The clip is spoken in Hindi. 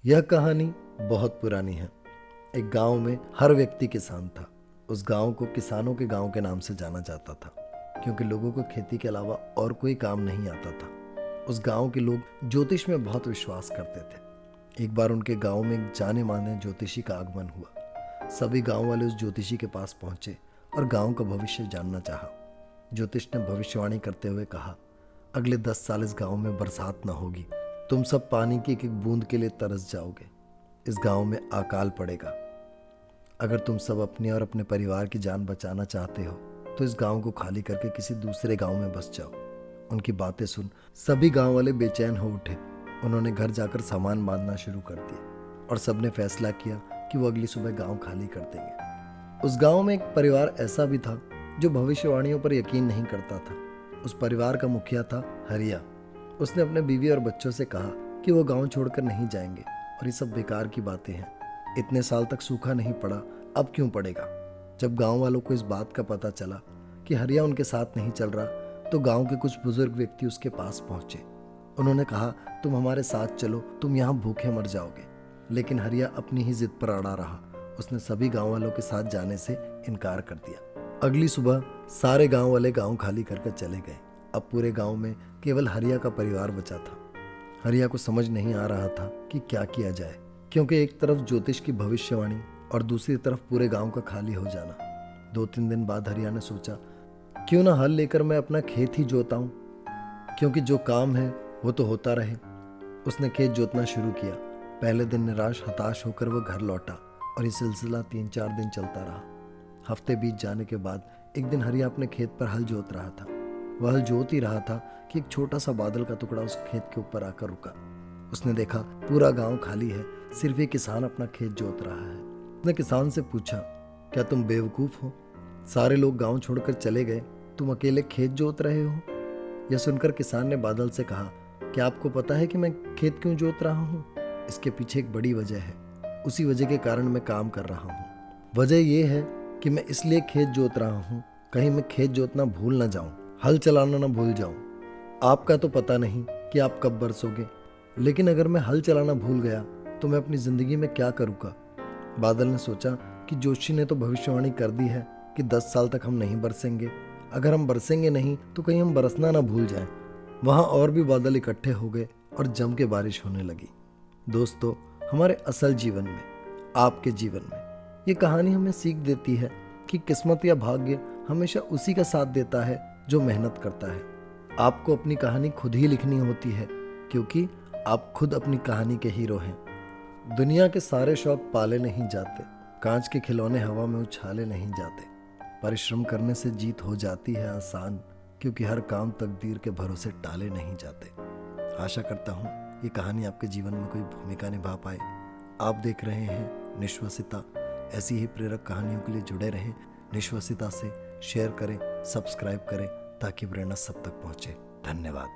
यह कहानी बहुत पुरानी है। एक गांव में हर व्यक्ति किसान था। उस गांव को किसानों के गांव के नाम से जाना जाता था, क्योंकि लोगों को खेती के अलावा और कोई काम नहीं आता था। उस गांव के लोग ज्योतिष में बहुत विश्वास करते थे। एक बार उनके गांव में एक जाने माने ज्योतिषी का आगमन हुआ। सभी गांव वाले उस ज्योतिषी के पास पहुंचे और गांव का भविष्य जानना चाहा। ज्योतिष ने भविष्यवाणी करते हुए कहा, अगले 10 साल इस गांव में बरसात न होगी। तुम सब पानी की एक एक बूंद के लिए तरस जाओगे। इस गांव में अकाल पड़ेगा। अगर तुम सब अपने और अपने परिवार की जान बचाना चाहते हो तो इस गांव को खाली करके किसी दूसरे गांव में बस जाओ। उनकी बातें सुन सभी गांव वाले बेचैन हो उठे। उन्होंने घर जाकर सामान बांधना शुरू कर दिया और सबने फैसला किया कि वो अगली सुबह गांव खाली कर देंगे। उस गांव में एक परिवार ऐसा भी था जो भविष्यवाणियों पर यकीन नहीं करता था। उस परिवार का मुखिया था हरिया। उसने अपने बीवी और बच्चों से कहा कि वो गांव छोड़कर नहीं जाएंगे और ये सब बेकार की बातें हैं। इतने साल तक सूखा नहीं पड़ा, अब क्यों पड़ेगा। जब गांव वालों को इस बात का पता चला कि हरिया उनके साथ नहीं चल रहा, तो गांव के कुछ बुजुर्ग व्यक्ति उसके पास पहुंचे। उन्होंने कहा, तुम हमारे साथ चलो, तुम यहाँ भूखे मर जाओगे। लेकिन हरिया अपनी ही जिद पर अड़ा रहा। उसने सभी गांव वालों के साथ जाने से इनकार कर दिया। अगली सुबह सारे गांव वाले गांव खाली करके चले गए। अब पूरे गांव में केवल हरिया का परिवार बचा था। हरिया को समझ नहीं आ रहा था कि क्या किया जाए, क्योंकि एक तरफ ज्योतिष की भविष्यवाणी और दूसरी तरफ पूरे गांव का खाली हो जाना। 2-3 दिन बाद हरिया ने सोचा, क्यों ना हल लेकर मैं अपना खेत ही जोताऊं, क्योंकि जो काम है वो तो होता रहे। उसने खेत जोतना शुरू किया। पहले दिन निराश हताश होकर वो घर लौटा और ये सिलसिला 3-4 दिन चलता रहा। हफ्ते बीत जाने के बाद एक दिन हरिया अपने खेत पर हल जोत रहा था। वह हल जोत ही रहा था कि एक छोटा सा बादल का टुकड़ा उस खेत के ऊपर आकर रुका। उसने देखा पूरा गांव खाली है, सिर्फ एक किसान अपना खेत जोत रहा है। उसने किसान से पूछा, क्या तुम बेवकूफ हो? सारे लोग गांव छोड़कर चले गए, तुम अकेले खेत जोत रहे हो? यह सुनकर किसान ने बादल से कहा, क्या आपको पता है कि मैं खेत क्यों जोत रहा हूँ? इसके पीछे एक बड़ी वजह है। उसी वजह के कारण मैं काम कर रहा हूँ। वजह यह है कि मैं इसलिए खेत जोत रहा हूँ, कहीं मैं खेत जोतना भूल ना जाऊं, हल चलाना ना भूल जाऊं। आपका तो पता नहीं कि आप कब बरसोगे, लेकिन अगर मैं हल चलाना भूल गया तो मैं अपनी जिंदगी में क्या करूँगा। बादल ने सोचा कि जोशी ने तो भविष्यवाणी कर दी है कि 10 साल तक हम नहीं बरसेंगे। अगर हम बरसेंगे नहीं तो कहीं हम बरसना ना भूल जाएं। वहां और भी बादल इकट्ठे हो गए और जम के बारिश होने लगी। दोस्तों, हमारे असल जीवन में, आपके जीवन में, ये कहानी हमें सीख देती है कि किस्मत या भाग्य हमेशा उसी का साथ देता है जो मेहनत करता है। आपको अपनी कहानी खुद ही लिखनी होती है, क्योंकि आप खुद अपनी कहानी के हीरो हैं। दुनिया के सारे शौक पाले नहीं जाते, कांच के खिलौने हवा में उछाले नहीं जाते। परिश्रम करने से जीत हो जाती है आसान, क्योंकि हर काम तकदीर के भरोसे टाले नहीं जाते। आशा करता हूँ ये कहानी आपके जीवन में कोई भूमिका निभा पाए। आप देख रहे हैं निश्वसिता। ऐसी ही प्रेरक कहानियों के लिए जुड़े रहें निश्वसिता से। शेयर करें, सब्सक्राइब करें, ताकि प्रेरणा सब तक पहुंचे। धन्यवाद।